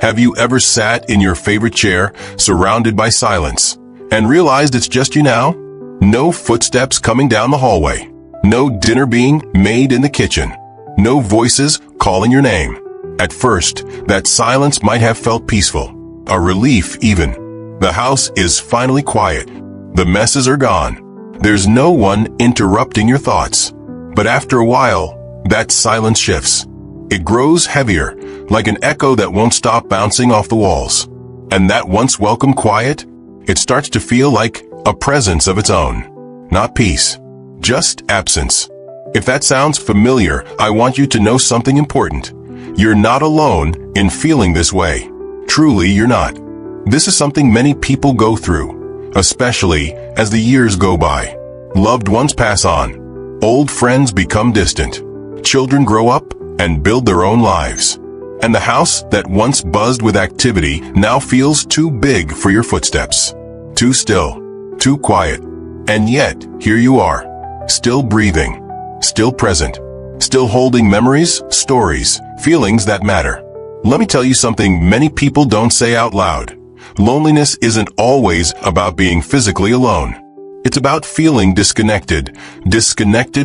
Have you ever sat in your favorite chair, surrounded by silence, and realized it's just you now? No footsteps coming down the hallway. No dinner being made in the kitchen. No voices calling your name. At first, that silence might have felt peaceful, a relief even. The house is finally quiet. The messes are gone. There's no one interrupting your thoughts. But after a while, that silence shifts. It grows heavier, like an echo that won't stop bouncing off the walls. And that once welcome quiet, it starts to feel like a presence of its own. Not peace, just absence. If that sounds familiar, I want you to know something important. You're not alone in feeling this way. Truly, you're not. This is something many people go through, especially as the years go by. Loved ones pass on. Old friends become distant. Children grow up and build their own lives. And the house that once buzzed with activity now feels too big for your footsteps. Too still, too quiet. And yet, here you are, still breathing, still present, still holding memories, stories, feelings that matter. Let me tell you something many people don't say out loud. Loneliness isn't always about being physically alone. It's about feeling disconnected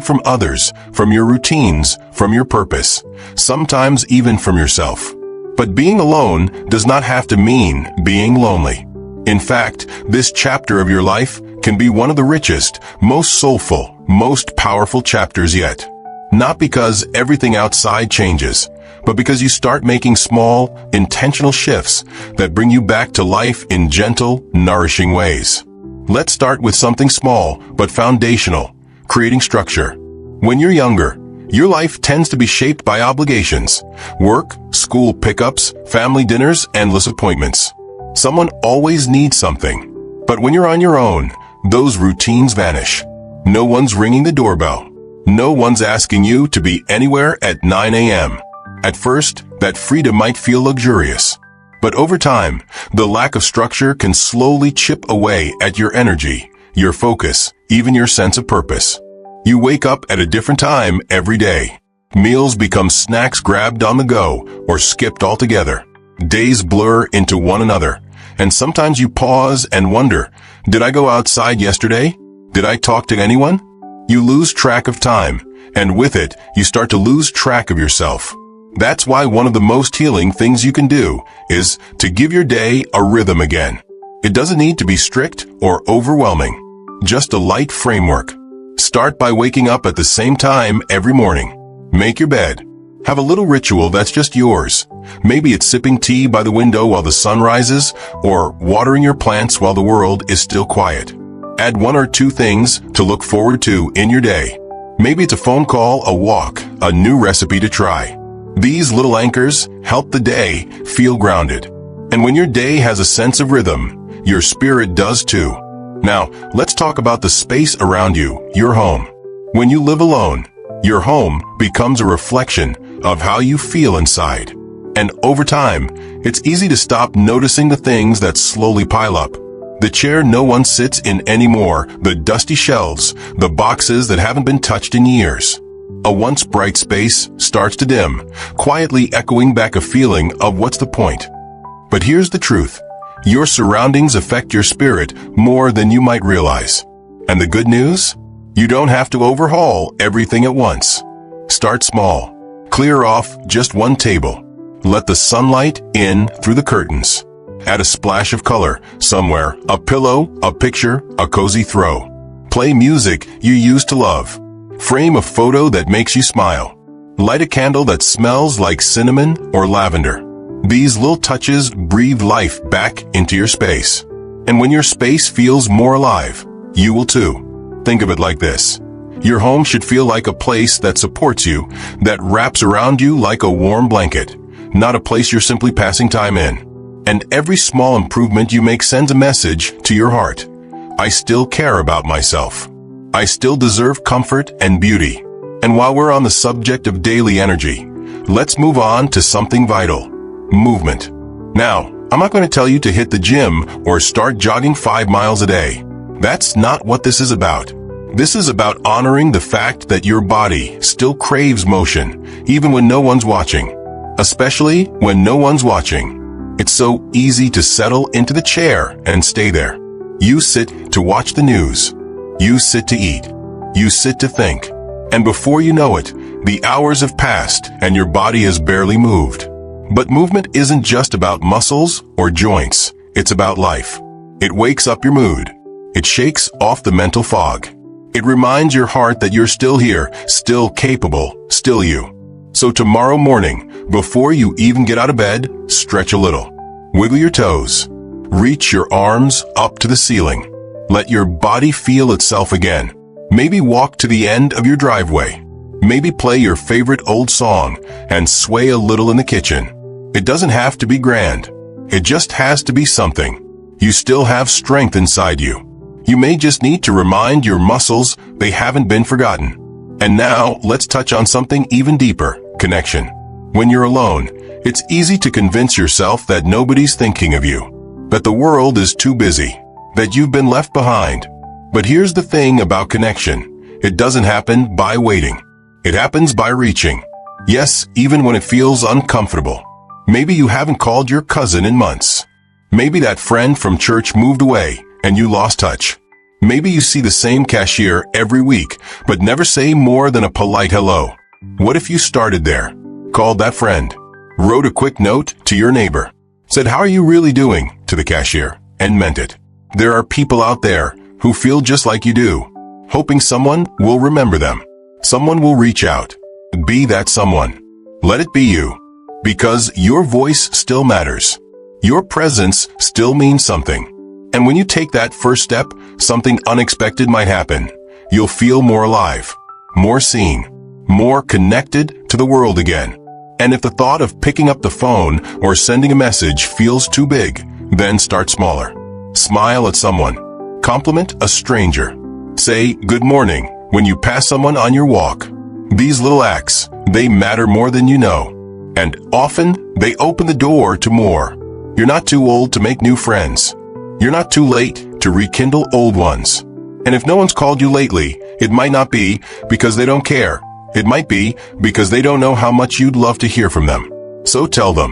from others, from your routines, from your purpose, sometimes even from yourself. But being alone does not have to mean being lonely. In fact, this chapter of your life can be one of the richest, most soulful, most powerful chapters yet. Not because everything outside changes, but because you start making small, intentional shifts that bring you back to life in gentle, nourishing ways. Let's start with something small but foundational, creating structure. When you're younger, your life tends to be shaped by obligations. Work, school pickups, family dinners, endless appointments. Someone always needs something. But when you're on your own, those routines vanish. No one's ringing the doorbell. No one's asking you to be anywhere at 9 a.m. At first, that freedom might feel luxurious. But over time, the lack of structure can slowly chip away at your energy, your focus, even your sense of purpose. You wake up at a different time every day. Meals become snacks grabbed on the go or skipped altogether. Days blur into one another, and sometimes you pause and wonder, did I go outside yesterday? Did I talk to anyone? You lose track of time, and with it, you start to lose track of yourself. That's why one of the most healing things you can do is to give your day a rhythm again. It doesn't need to be strict or overwhelming, just a light framework. Start by waking up at the same time every morning. Make your bed. Have a little ritual that's just yours. Maybe it's sipping tea by the window while the sun rises, or watering your plants while the world is still quiet. Add one or two things to look forward to in your day. Maybe it's a phone call, a walk, a new recipe to try. These little anchors help the day feel grounded. And when your day has a sense of rhythm, your spirit does too. Now, let's talk about the space around you, your home. When you live alone, your home becomes a reflection of how you feel inside. And over time, it's easy to stop noticing the things that slowly pile up. The chair no one sits in anymore, the dusty shelves, the boxes that haven't been touched in years. A once bright space starts to dim, quietly echoing back a feeling of what's the point. But here's the truth. Your surroundings affect your spirit more than you might realize. And the good news? You don't have to overhaul everything at once. Start small. Clear off just one table. Let the sunlight in through the curtains. Add a splash of color somewhere, a pillow, a picture, a cozy throw. Play music you used to love. Frame a photo that makes you smile. Light a candle that smells like cinnamon or lavender. These little touches breathe life back into your space. And when your space feels more alive, you will too. Think of it like this. Your home should feel like a place that supports you, that wraps around you like a warm blanket, not a place you're simply passing time in. And every small improvement you make sends a message to your heart. I still care about myself. I still deserve comfort and beauty. And while we're on the subject of daily energy, let's move on to something vital. Movement. Now, I'm not going to tell you to hit the gym or start jogging 5 miles a day. That's not what this is about. This is about honoring the fact that your body still craves motion, even when no one's watching. Especially when no one's watching. It's so easy to settle into the chair and stay there. You sit to watch the news. You sit to eat. You sit to think. And before you know it, the hours have passed and your body has barely moved. But movement isn't just about muscles or joints. It's about life. It wakes up your mood. It shakes off the mental fog. It reminds your heart that you're still here, still capable, still you. So tomorrow morning, before you even get out of bed, stretch a little. Wiggle your toes. Reach your arms up to the ceiling. Let your body feel itself again. Maybe walk to the end of your driveway. Maybe play your favorite old song and sway a little in the kitchen. It doesn't have to be grand. It just has to be something. You still have strength inside you. You may just need to remind your muscles they haven't been forgotten. And now, let's touch on something even deeper, connection. When you're alone, it's easy to convince yourself that nobody's thinking of you, that the world is too busy, that you've been left behind. But here's the thing about connection. It doesn't happen by waiting. It happens by reaching. Yes, even when it feels uncomfortable. Maybe you haven't called your cousin in months. Maybe that friend from church moved away and you lost touch. Maybe you see the same cashier every week, but never say more than a polite hello. What if you started there? Called that friend. Wrote a quick note to your neighbor. Said, "How are you really doing?" to the cashier, and meant it. There are people out there who feel just like you do, hoping someone will remember them. Someone will reach out. Be that someone. Let it be you. Because your voice still matters. Your presence still means something. And when you take that first step, something unexpected might happen. You'll feel more alive, more seen, more connected to the world again. And if the thought of picking up the phone or sending a message feels too big, then start smaller. Smile at someone. Compliment a stranger. Say good morning when you pass someone on your walk. These little acts, they matter more than you know. And often, they open the door to more. You're not too old to make new friends. You're not too late to rekindle old ones. And if no one's called you lately, it might not be because they don't care. It might be because they don't know how much you'd love to hear from them. So tell them.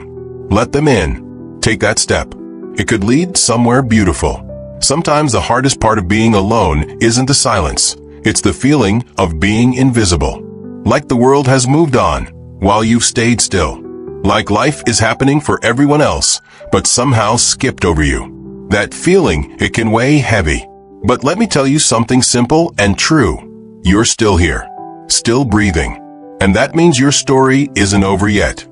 Let them in. Take that step. It could lead somewhere beautiful. Sometimes the hardest part of being alone isn't the silence. It's the feeling of being invisible. Like the world has moved on while you've stayed still. Like life is happening for everyone else, but somehow skipped over you. That feeling, it can weigh heavy. But let me tell you something simple and true. You're still here. Still breathing. And that means your story isn't over yet.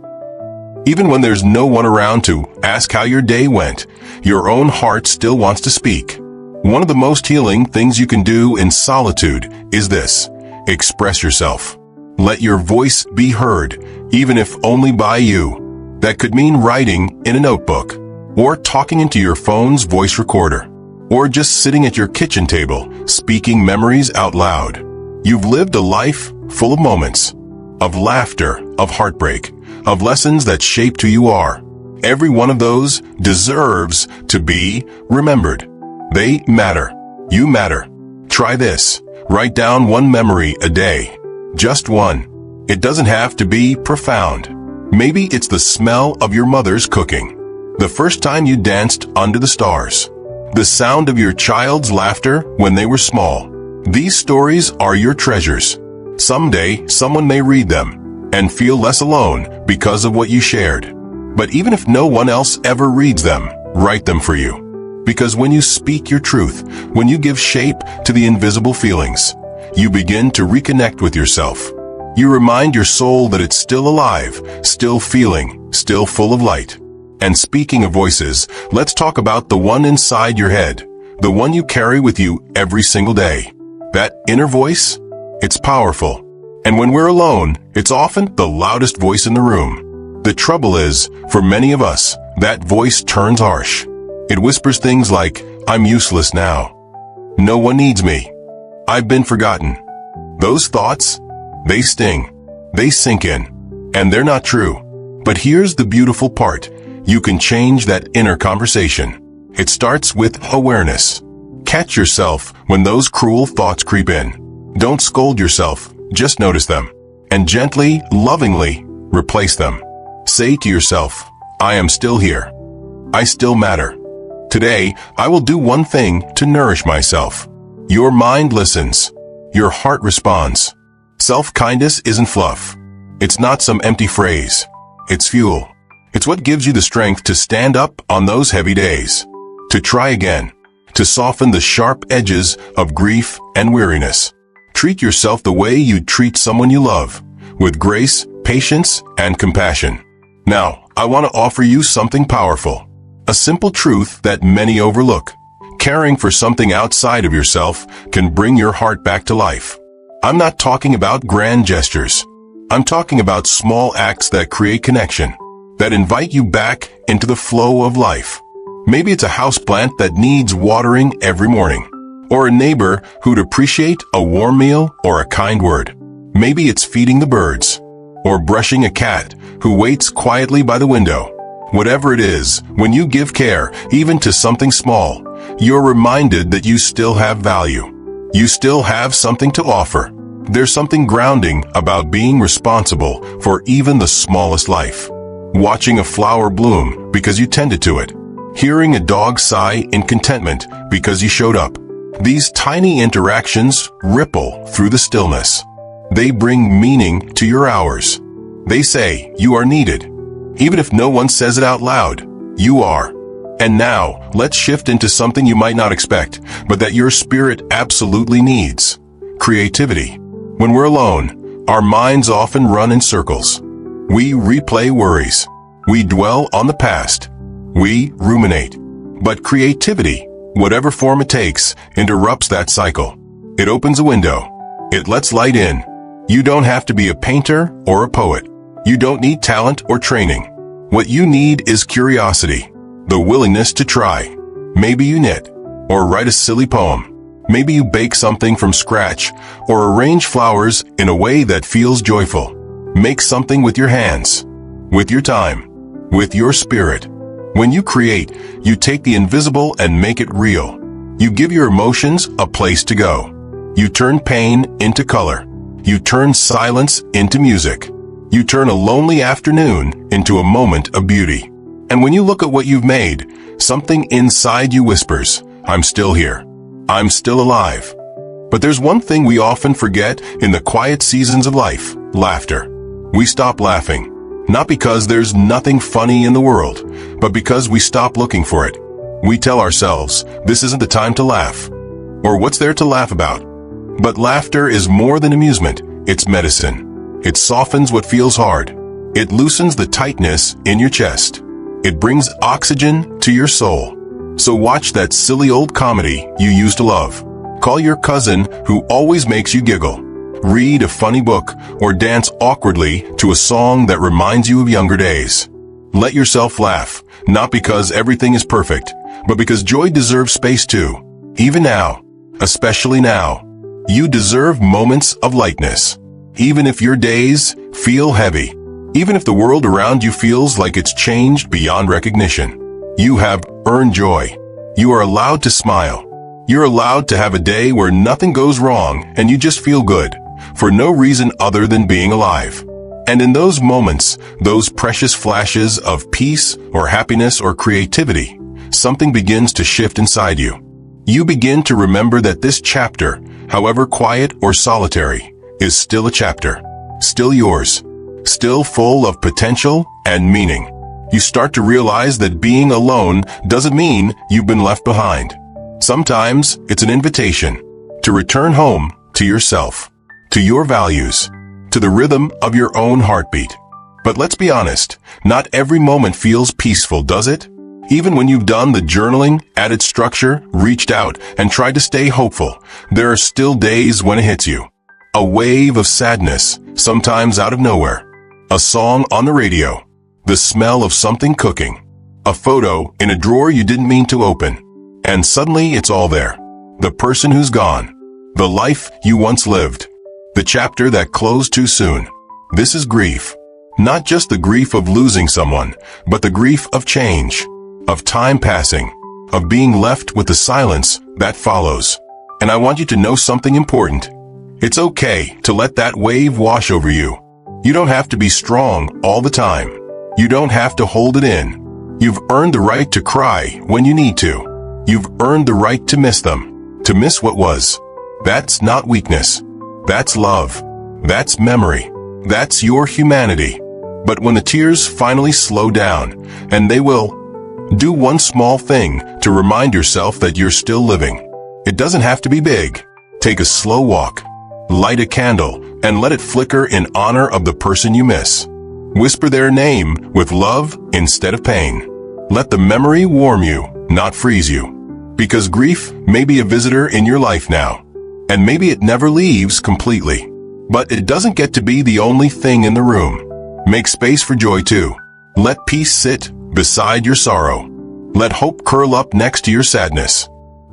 Even when there's no one around to ask how your day went, your own heart still wants to speak. One of the most healing things you can do in solitude is this. Express yourself. Let your voice be heard, even if only by you. That could mean writing in a notebook, or talking into your phone's voice recorder, or just sitting at your kitchen table, speaking memories out loud. You've lived a life full of moments, of laughter, of heartbreak, of lessons that shaped who you are. Every one of those deserves to be remembered. They matter. You matter. Try this. Write down one memory a day. Just one. It doesn't have to be profound. Maybe it's the smell of your mother's cooking. The first time you danced under the stars. The sound of your child's laughter when they were small. These stories are your treasures. Someday, someone may read them and feel less alone because of what you shared. But even if no one else ever reads them, write them for you. Because when you speak your truth, when you give shape to the invisible feelings, you begin to reconnect with yourself. You remind your soul that it's still alive, still feeling, still full of light. And speaking of voices, let's talk about the one inside your head, the one you carry with you every single day. That inner voice, it's powerful. And when we're alone, it's often the loudest voice in the room. The trouble is, for many of us, that voice turns harsh. It whispers things like, "I'm useless now. No one needs me. I've been forgotten." Those thoughts, they sting. They sink in. And they're not true. But here's the beautiful part. You can change that inner conversation. It starts with awareness. Catch yourself when those cruel thoughts creep in. Don't scold yourself, just notice them. And gently, lovingly, replace them. Say to yourself, "I am still here. I still matter. Today, I will do one thing to nourish myself. Your mind listens. Your heart responds. Self-kindness isn't fluff. It's not some empty phrase. It's fuel. It's what gives you the strength to stand up on those heavy days. To try again. To soften the sharp edges of grief and weariness. Treat yourself the way you'd treat someone you love, with grace, patience, and compassion. Now, I want to offer you something powerful. A simple truth that many overlook. Caring for something outside of yourself can bring your heart back to life. I'm not talking about grand gestures. I'm talking about small acts that create connection, that invite you back into the flow of life. Maybe it's a houseplant that needs watering every morning, or a neighbor who'd appreciate a warm meal or a kind word. Maybe it's feeding the birds, or brushing a cat who waits quietly by the window. Whatever it is, when you give care, even to something small, you're reminded that you still have value. You still have something to offer. There's something grounding about being responsible for even the smallest life. Watching a flower bloom because you tended to it. Hearing a dog sigh in contentment because you showed up. These tiny interactions ripple through the stillness. They bring meaning to your hours. They say you are needed. Even if no one says it out loud, you are. And now, let's shift into something you might not expect, but that your spirit absolutely needs. Creativity. When we're alone, our minds often run in circles. We replay worries. We dwell on the past. We ruminate. But creativity, whatever form it takes, interrupts that cycle. It opens a window. It lets light in. You don't have to be a painter or a poet. You don't need talent or training. What you need is curiosity, the willingness to try. Maybe you knit, or write a silly poem. Maybe you bake something from scratch, or arrange flowers in a way that feels joyful. Make something with your hands, with your time, with your spirit. When you create, you take the invisible and make it real. You give your emotions a place to go. You turn pain into color. You turn silence into music. You turn a lonely afternoon into a moment of beauty. And when you look at what you've made, something inside you whispers, I'm still here. I'm still alive. But there's one thing we often forget in the quiet seasons of life, laughter. We stop laughing, not because there's nothing funny in the world, but because we stop looking for it. We tell ourselves, this isn't the time to laugh. Or what's there to laugh about? But laughter is more than amusement, it's medicine. It softens what feels hard. It loosens the tightness in your chest. It brings oxygen to your soul. So watch that silly old comedy you used to love. Call your cousin who always makes you giggle. Read a funny book or dance awkwardly to a song that reminds you of younger days. Let yourself laugh, not because everything is perfect, but because joy deserves space too. Even now, especially now, you deserve moments of lightness. Even if your days feel heavy, even if the world around you feels like it's changed beyond recognition, you have earned joy. You are allowed to smile. You're allowed to have a day where nothing goes wrong and you just feel good, for no reason other than being alive. And in those moments, those precious flashes of peace or happiness or creativity, something begins to shift inside you. You begin to remember that this chapter, however quiet or solitary, is still a chapter, still yours, still full of potential and meaning. You start to realize that being alone doesn't mean you've been left behind. Sometimes it's an invitation to return home to yourself, to your values, to the rhythm of your own heartbeat. But let's be honest, not every moment feels peaceful, does it? Even when you've done the journaling, added structure, reached out, and tried to stay hopeful, there are still days when it hits you. A wave of sadness, sometimes out of nowhere. A song on the radio. The smell of something cooking. A photo in a drawer you didn't mean to open. And suddenly it's all there. The person who's gone. The life you once lived. The chapter that closed too soon. This is grief. Not just the grief of losing someone, but the grief of change. Of time passing. Of being left with the silence that follows. And I want you to know something important. It's okay to let that wave wash over you. You don't have to be strong all the time. You don't have to hold it in. You've earned the right to cry when you need to. You've earned the right to miss them, to miss what was. That's not weakness. That's love. That's memory. That's your humanity. But when the tears finally slow down, and they will, do one small thing to remind yourself that you're still living. It doesn't have to be big. Take a slow walk. Light a candle and let it flicker in honor of the person you miss. Whisper their name with love instead of pain. Let the memory warm you, not freeze you. Because grief may be a visitor in your life now. And maybe it never leaves completely. But it doesn't get to be the only thing in the room. Make space for joy too. Let peace sit beside your sorrow. Let hope curl up next to your sadness.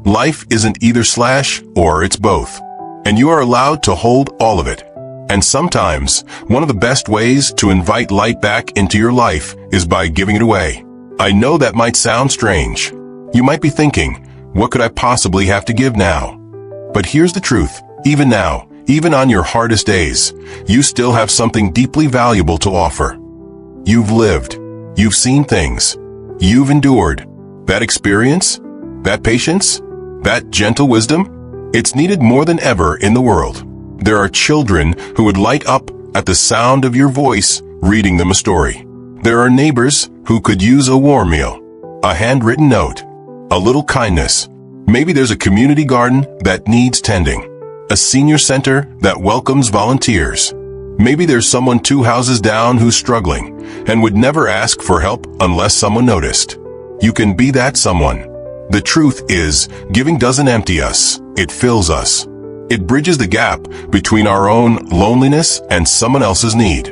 Life isn't either slash or it's both. And you are allowed to hold all of it. And sometimes, one of the best ways to invite light back into your life is by giving it away. I know that might sound strange. You might be thinking, what could I possibly have to give now? But here's the truth. Even now, even on your hardest days, you still have something deeply valuable to offer. You've lived. You've seen things. You've endured. That experience, that patience, that gentle wisdom, it's needed more than ever in the world. There are children who would light up at the sound of your voice reading them a story. There are neighbors who could use a warm meal, a handwritten note, a little kindness. Maybe there's a community garden that needs tending, a senior center that welcomes volunteers. Maybe there's someone 2 houses down who's struggling and would never ask for help unless someone noticed. You can be that someone. The truth is, giving doesn't empty us, it fills us. It bridges the gap between our own loneliness and someone else's need.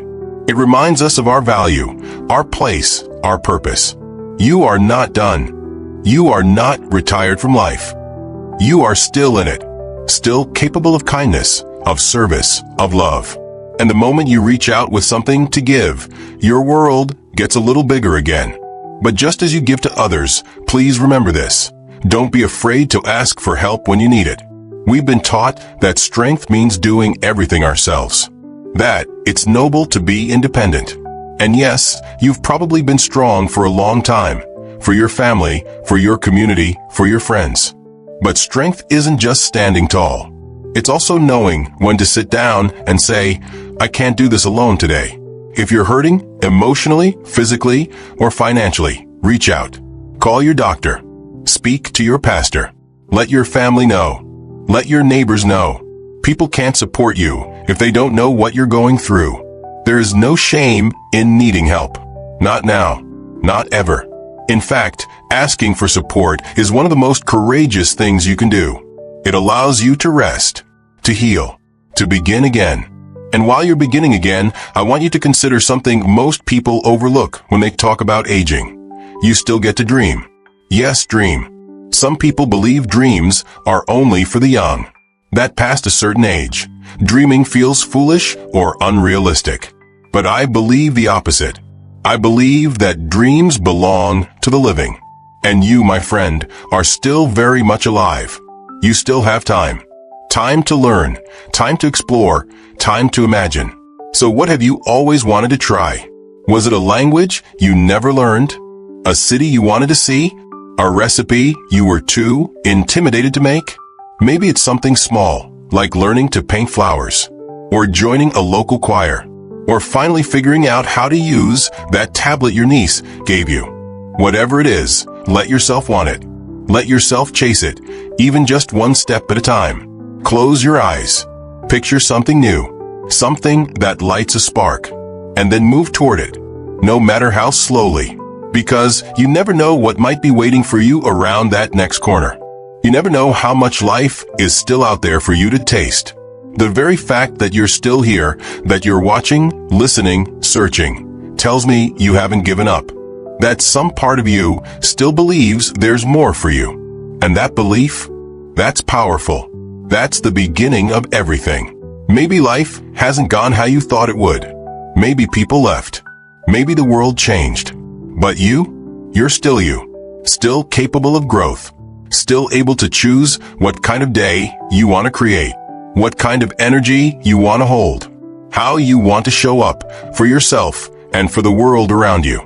It reminds us of our value, our place, our purpose. You are not done. You are not retired from life. You are still in it, still capable of kindness, of service, of love. And the moment you reach out with something to give, your world gets a little bigger again. But just as you give to others, please remember this. Don't be afraid to ask for help when you need it. We've been taught that strength means doing everything ourselves. That it's noble to be independent. And yes, you've probably been strong for a long time. For your family, for your community, for your friends. But strength isn't just standing tall. It's also knowing when to sit down and say, I can't do this alone today. If you're hurting, emotionally, physically, or financially, reach out. Call your doctor. Speak to your pastor. Let your family know. Let your neighbors know. People can't support you if they don't know what you're going through. There is no shame in needing help. Not now. Not ever. In fact, asking for support is one of the most courageous things you can do. It allows you to rest, to heal, to begin again. And while you're beginning again, I want you to consider something most people overlook when they talk about aging. You still get to dream. Yes, dream. Some people believe dreams are only for the young. That past a certain age, dreaming feels foolish or unrealistic. But I believe the opposite. I believe that dreams belong to the living. And you, my friend, are still very much alive. You still have time. Time to learn, time to explore, time to imagine. So what have you always wanted to try? Was it a language you never learned? A city you wanted to see? A recipe you were too intimidated to make? Maybe it's something small, like learning to paint flowers, or joining a local choir, or finally figuring out how to use that tablet your niece gave you. Whatever it is, let yourself want it. Let yourself chase it, even just one step at a time. Close your eyes. Picture something new, something that lights a spark, and then move toward it, no matter how slowly. Because you never know what might be waiting for you around that next corner. You never know how much life is still out there for you to taste. The very fact that you're still here, that you're watching, listening, searching, tells me you haven't given up. That some part of you still believes there's more for you. And that belief, that's powerful. That's the beginning of everything. Maybe life hasn't gone how you thought it would. Maybe people left. Maybe the world changed. But you're still you, still capable of growth, still able to choose what kind of day you want to create, what kind of energy you want to hold, how you want to show up for yourself and for the world around you.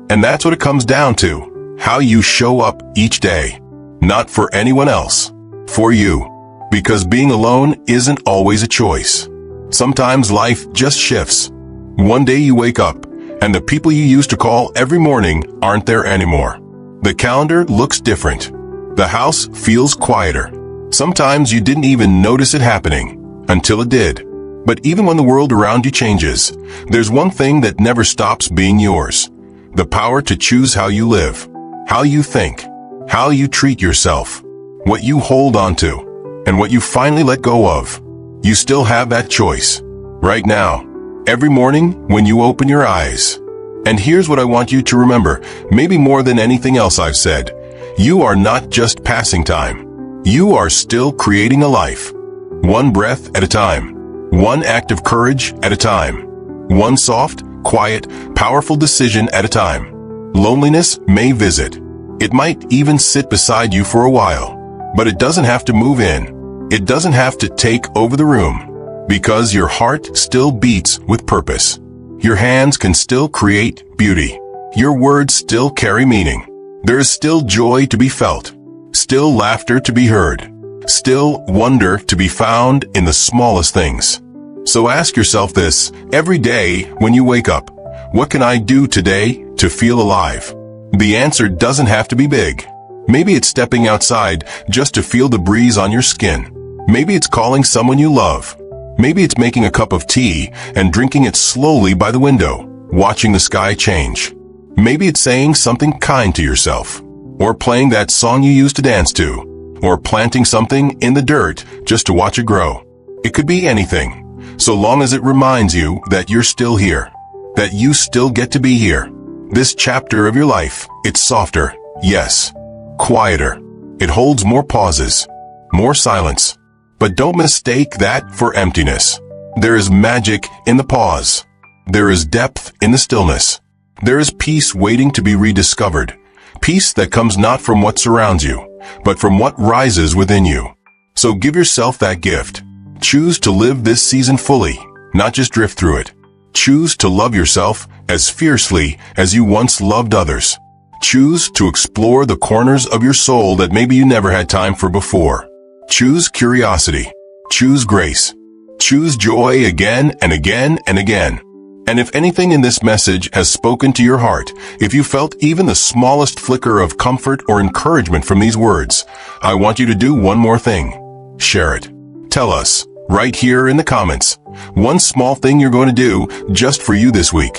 And that's what it comes down to. how you show up each day. Not for anyone else, for you. Because being alone isn't always a choice. Sometimes life just shifts. One day you wake up, and the people you used to call every morning aren't there anymore. The calendar looks different. The house feels quieter. Sometimes you didn't even notice it happening, until it did. But even when the world around you changes, there's one thing that never stops being yours. The power to choose how you live, how you think, how you treat yourself, what you hold on to, and what you finally let go of. You still have that choice, right now, every morning when you open your eyes. And here's what I want you to remember, maybe more than anything else I've said. You are not just passing time. You are still creating a life. One breath at a time. One act of courage at a time. One soft, quiet, powerful decision at a time. Loneliness may visit. It might even sit beside you for a while. But it doesn't have to move in. It doesn't have to take over the room. Because your heart still beats with purpose. Your hands can still create beauty. Your words still carry meaning. There is still joy to be felt. Still laughter to be heard. Still wonder to be found in the smallest things. So ask yourself this every day when you wake up. What can I do today to feel alive? The answer doesn't have to be big. Maybe it's stepping outside just to feel the breeze on your skin. Maybe it's calling someone you love. Maybe it's making a cup of tea and drinking it slowly by the window, watching the sky change. Maybe it's saying something kind to yourself, or playing that song you used to dance to, or planting something in the dirt just to watch it grow. It could be anything, so long as it reminds you that you're still here, that you still get to be here. This chapter of your life, it's softer, yes, quieter. It holds more pauses, more silence. But don't mistake that for emptiness. There is magic in the pause. There is depth in the stillness. There is peace waiting to be rediscovered. Peace that comes not from what surrounds you, but from what rises within you. So give yourself that gift. Choose to live this season fully, not just drift through it. Choose to love yourself as fiercely as you once loved others. Choose to explore the corners of your soul that maybe you never had time for before. Choose curiosity. Choose grace. Choose joy again and again and again. And if anything in this message has spoken to your heart, if you felt even the smallest flicker of comfort or encouragement from these words, I want you to do one more thing. Share it. Tell us, right here in the comments, one small thing you're going to do just for you this week.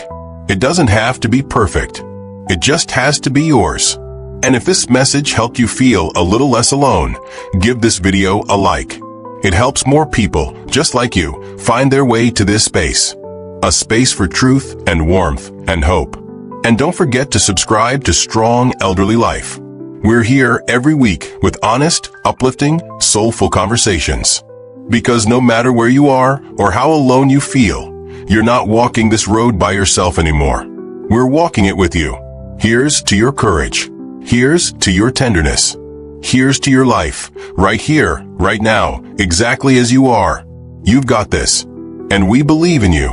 It doesn't have to be perfect. It just has to be yours. And if this message helped you feel a little less alone, give this video a like. It helps more people, just like you, find their way to this space. A space for truth and warmth and hope. And don't forget to subscribe to Strong Elderly Life. We're here every week with honest, uplifting, soulful conversations. Because no matter where you are or how alone you feel, you're not walking this road by yourself anymore. We're walking it with you. Here's to your courage. Here's to your tenderness. Here's to your life, right here, right now, exactly as you are. You've got this, and we believe in you.